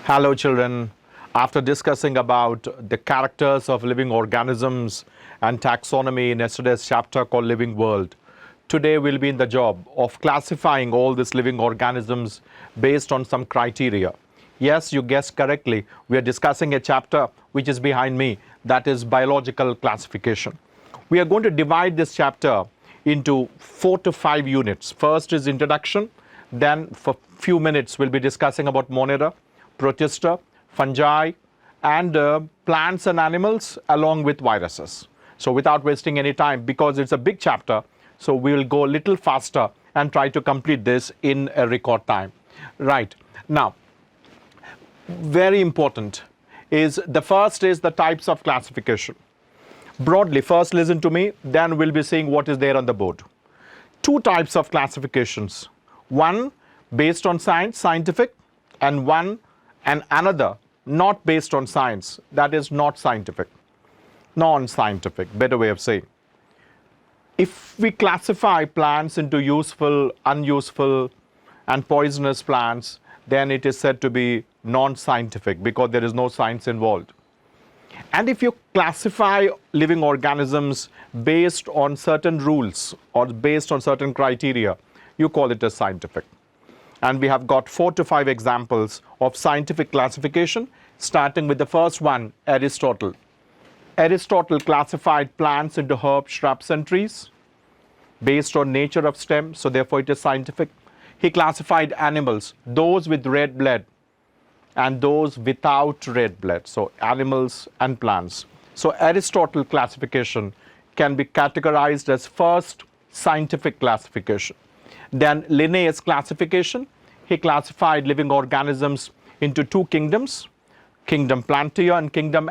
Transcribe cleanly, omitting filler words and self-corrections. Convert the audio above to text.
Hello children. After discussing about the characters of living organisms and taxonomy in yesterday's chapter called Living World, today we'll be in the job of classifying all these living organisms based on some criteria. Yes, you guessed correctly. We are discussing a chapter which is behind me, that is biological classification. We are going to divide this chapter into 4 to 5 units. First is introduction, then for few minutes we'll be discussing about Monera, Protista, fungi, and plants and animals along with viruses. So without wasting any time, because it's a big chapter, so we'll go a little faster and try to complete this in a record time. Right. Now, very important is the first is the types of classification. Broadly, first listen to me, then we'll be seeing what is there on the board. 2 types of classifications. One based on science, scientific, and another not based on science, that is not scientific, non-scientific, better way of saying. If we classify plants into useful, unuseful, and poisonous plants, then it is said to be non-scientific because there is no science involved. And if you classify living organisms based on certain rules or based on certain criteria, you call it as scientific. And we have got 4 to 5 examples of scientific classification, starting with the first one, Aristotle. Aristotle classified plants into herbs, shrubs, and trees based on nature of stem, so therefore it is scientific. He classified animals, those with red blood and those without red blood, so animals and plants. So Aristotle classification can be categorized as first scientific classification. Then Linnaeus classification, he classified living organisms into 2 kingdoms, kingdom Plantae and kingdom